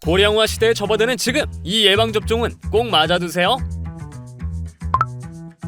고령화 시대에 접어드는 지금 이 예방접종은 꼭 맞아두세요.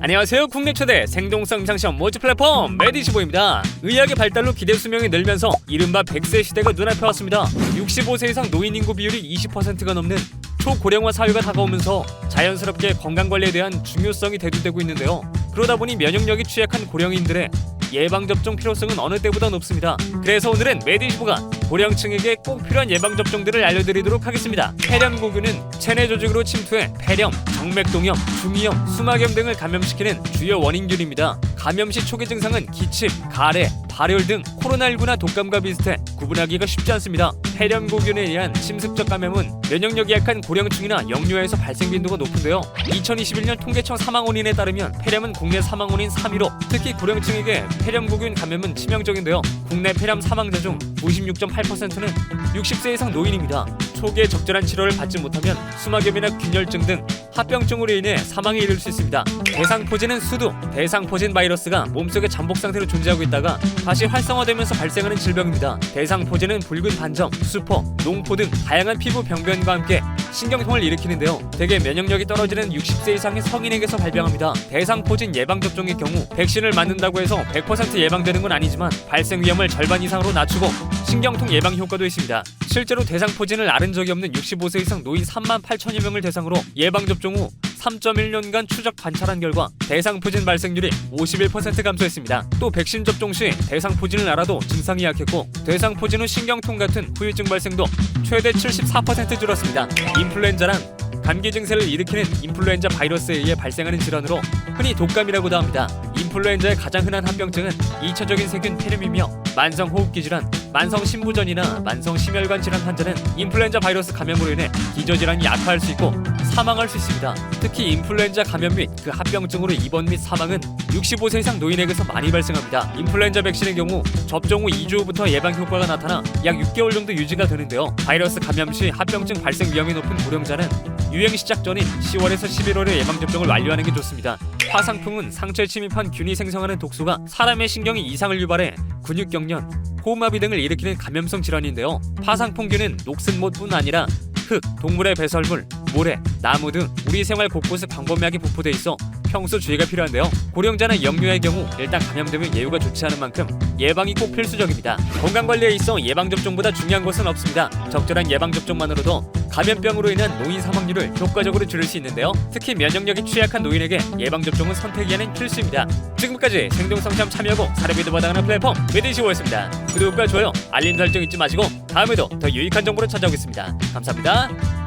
안녕하세요. 국내 최대 생동성 임상시험 모집 플랫폼 메디시보입니다. 의학의 발달로 기대 수명이 늘면서 이른바 100세 시대가 눈앞에 왔습니다. 65세 이상 노인 인구 비율이 20%가 넘는 초고령화 사회가 다가오면서 자연스럽게 건강관리에 대한 중요성이 대두되고 있는데요. 그러다 보니 면역력이 취약한 고령인들의 예방접종 필요성은 어느 때보다 높습니다. 그래서 오늘은 메디시보가 고령층에게 꼭 필요한 예방접종들을 알려드리도록 하겠습니다. 폐렴고균은 체내 조직으로 침투해 폐렴, 정맥동염, 중이염, 수막염 등을 감염시키는 주요 원인균입니다. 감염 시 초기 증상은 기침, 가래, 발열 등 코로나19나 독감과 비슷해 구분하기가 쉽지 않습니다. 폐렴고균에 의한 침습적 감염은 면역력이 약한 고령층이나 영유아에서 발생 빈도가 높은데요. 2021년 통계청 사망 원인에 따르면 폐렴은 국내 사망 원인 3위로 특히 고령층에게 폐렴고균 감염은 치명적인데요. 국내 폐렴 사망자 중 96.8%는 60세 이상 노인입니다. 초기에 적절한 치료를 받지 못하면 수막염이나 균열증 등 합병증으로 인해 사망에 이를 수 있습니다. 대상포진은 수두, 대상포진 바이러스가 몸속에 잠복 상태로 존재하고 있다가 다시 활성화되면서 발생하는 질병입니다. 대상포진은 붉은 반점, 수포, 농포 등 다양한 피부 병변과 함께 신경통을 일으키는데요. 대개 면역력이 떨어지는 60세 이상의 성인에게서 발병합니다. 대상포진 예방접종의 경우 백신을 맞는다고 해서 100% 예방되는 건 아니지만 발생 위험을 절반 이상으로 낮추고 신경통 예방 효과도 있습니다. 실제로 대상포진을 앓은 적이 없는 65세 이상 노인 3만 8천여 명을 대상으로 예방접종 후 3.1년간 추적 관찰한 결과 대상포진 발생률이 51% 감소했습니다. 또 백신 접종 시 대상포진을 앓아도 증상이 약했고 대상포진 후 신경통 같은 후유증 발생도 최대 74% 줄었습니다. 인플루엔자란 감기 증세를 일으키는 인플루엔자 바이러스에 의해 발생하는 질환으로 흔히 독감이라고도 합니다. 인플루엔자의 가장 흔한 합병증은 2차적인 세균 폐렴이며 만성호흡기 질환, 만성심부전이나 만성심혈관 질환 환자는 인플루엔자 바이러스 감염으로 인해 기저질환이 악화할 수 있고 사망할 수 있습니다. 특히 인플루엔자 감염 및 그 합병증으로 입원 및 사망은 65세 이상 노인에게서 많이 발생합니다. 인플루엔자 백신의 경우 접종 후 2주 후부터 예방 효과가 나타나 약 6개월 정도 유지가 되는데요. 바이러스 감염 시 합병증 발생 위험이 높은 고령자는 유행 시작 전인 10월에서 11월에 예방접종을 완료하는 게 좋습니다. 화상풍은 상처에 침입한 균이 생성하는 독소가 사람의 신경에 이상을 유발해 근육경련, 호흡마비 등을 일으키는 감염성 질환인데요. 파상풍균은 녹슨못뿐 아니라 흙, 동물의 배설물, 모래, 나무 등 우리 생활 곳곳에 광범위하게 분포돼 있어 평소 주의가 필요한데요. 고령자나 영유아의 경우 일단 감염되면 예후가 좋지 않은 만큼 예방이 꼭 필수적입니다. 건강관리에 있어 예방접종보다 중요한 것은 없습니다. 적절한 예방접종만으로도 감염병으로 인한 노인 사망률을 효과적으로 줄일 수 있는데요. 특히 면역력이 취약한 노인에게 예방접종은 선택이 필수입니다. 지금까지 생동성시험 참여하고 사례비도 받아가는 플랫폼 메디시보였습니다. 구독과 좋아요, 알림 설정 잊지 마시고 다음에도 더 유익한 정보로 찾아오겠습니다. 감사합니다.